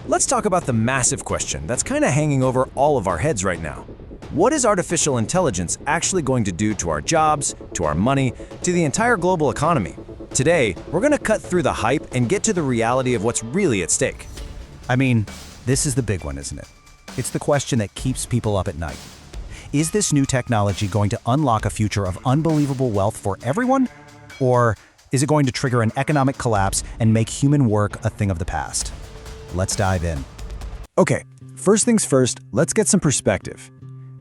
Let's talk about the massive question that's kind of hanging over all of our heads right now. What is artificial intelligence actually going to do to our jobs, to our money, to the entire global economy? Today, we're going to cut through the hype and get to the reality of what's really at stake. I mean, this is the big one, isn't it? It's the question that keeps people up at night. Is this new technology going to unlock a future of unbelievable wealth for everyone? Or is it going to trigger an economic collapse and make human work a thing of the past? Let's dive in. Okay, first things first, let's get some perspective.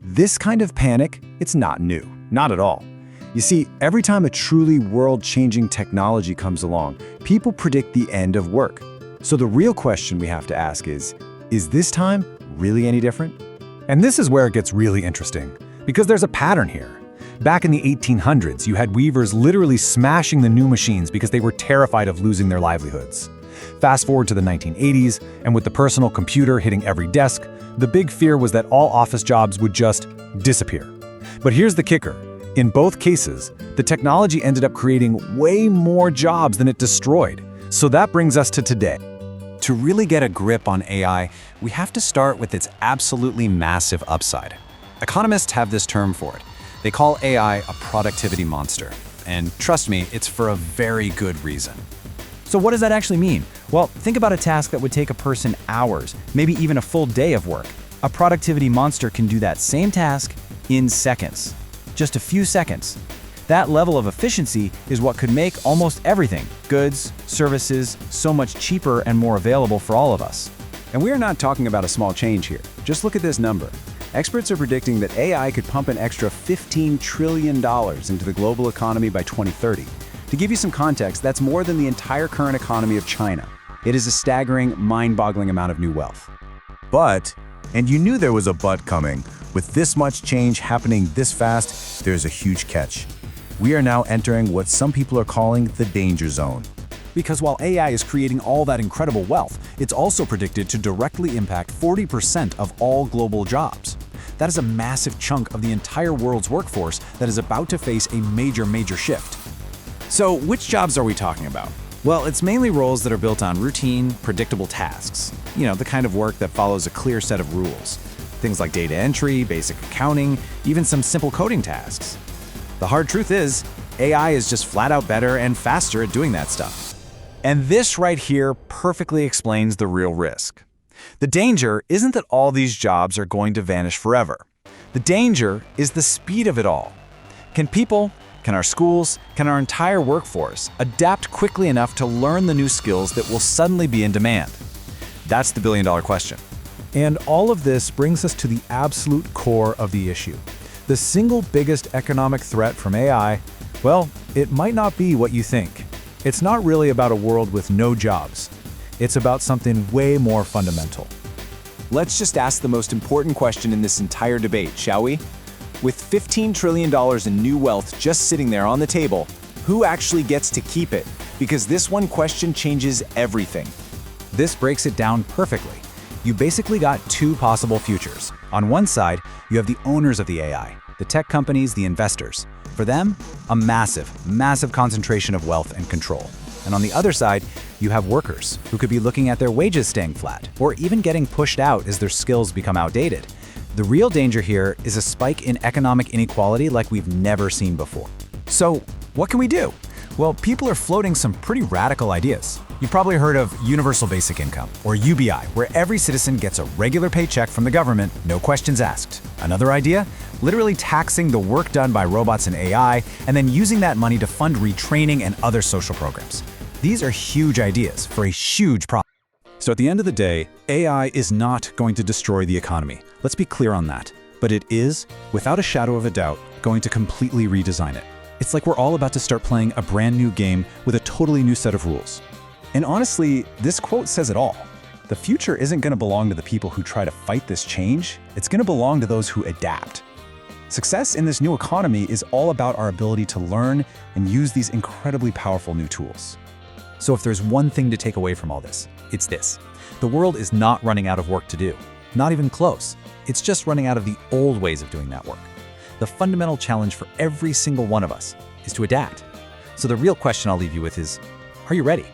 This kind of panic, it's not new, not at all. You see, every time a truly world-changing technology comes along, people predict the end of work. So the real question we have to ask is this time really any different? And this is where it gets really interesting, because there's a pattern here. Back in the 1800s, you had weavers literally smashing the new machines because they were terrified of losing their livelihoods. Fast forward to the 1980s, and with the personal computer hitting every desk, the big fear was that all office jobs would just disappear. But here's the kicker. In both cases, the technology ended up creating way more jobs than it destroyed. So that brings us to today. To really get a grip on AI, we have to start with its absolutely massive upside. Economists have this term for it. They call AI a productivity monster. And trust me, it's for a very good reason. So what does that actually mean? Well, think about a task that would take a person hours, maybe even a full day of work. A productivity monster can do that same task in seconds. Just a few seconds. That level of efficiency is what could make almost everything, goods, services, so much cheaper and more available for all of us. And we are not talking about a small change here. Just look at this number. Experts are predicting that AI could pump an extra $15 trillion into the global economy by 2030. To give you some context, that's more than the entire current economy of China. It is a staggering, mind-boggling amount of new wealth. But, and you knew there was a but coming, with this much change happening this fast, there's a huge catch. We are now entering what some people are calling the danger zone. Because while AI is creating all that incredible wealth, it's also predicted to directly impact 40% of all global jobs. That is a massive chunk of the entire world's workforce that is about to face a major shift. So which jobs are we talking about? Well, it's mainly roles that are built on routine, predictable tasks. You know, the kind of work that follows a clear set of rules. Things like data entry, basic accounting, even some simple coding tasks. The hard truth is, AI is just flat out better and faster at doing that stuff. And this right here perfectly explains the real risk. The danger isn't that all these jobs are going to vanish forever. The danger is the speed of it all. Can our schools, can our entire workforce adapt quickly enough to learn the new skills that will suddenly be in demand? That's the billion-dollar question. And all of this brings us to the absolute core of the issue. The single biggest economic threat from AI, well, it might not be what you think. It's not really about a world with no jobs. It's about something way more fundamental. Let's just ask the most important question in this entire debate, shall we? With $15 trillion in new wealth just sitting there on the table, who actually gets to keep it? Because this one question changes everything. This breaks it down perfectly. You basically got two possible futures. On one side, you have the owners of the AI, the tech companies, the investors. For them, a massive concentration of wealth and control. And on the other side, you have workers who could be looking at their wages staying flat or even getting pushed out as their skills become outdated. The real danger here is a spike in economic inequality like we've never seen before. So, what can we do? Well, people are floating some pretty radical ideas. You've probably heard of Universal Basic Income, or UBI, where every citizen gets a regular paycheck from the government, no questions asked. Another idea? Literally taxing the work done by robots and AI, and then using that money to fund retraining and other social programs. These are huge ideas for a huge problem. So at the end of the day, AI is not going to destroy the economy. Let's be clear on that. But it is, without a shadow of a doubt, going to completely redesign it. It's like we're all about to start playing a brand new game with a totally new set of rules. And honestly, this quote says it all. The future isn't going to belong to the people who try to fight this change. It's going to belong to those who adapt. Success in this new economy is all about our ability to learn and use these incredibly powerful new tools. So if there's one thing to take away from all this, it's this. The world is not running out of work to do. Not even close. It's just running out of the old ways of doing that work. The fundamental challenge for every single one of us is to adapt. So the real question I'll leave you with is, are you ready?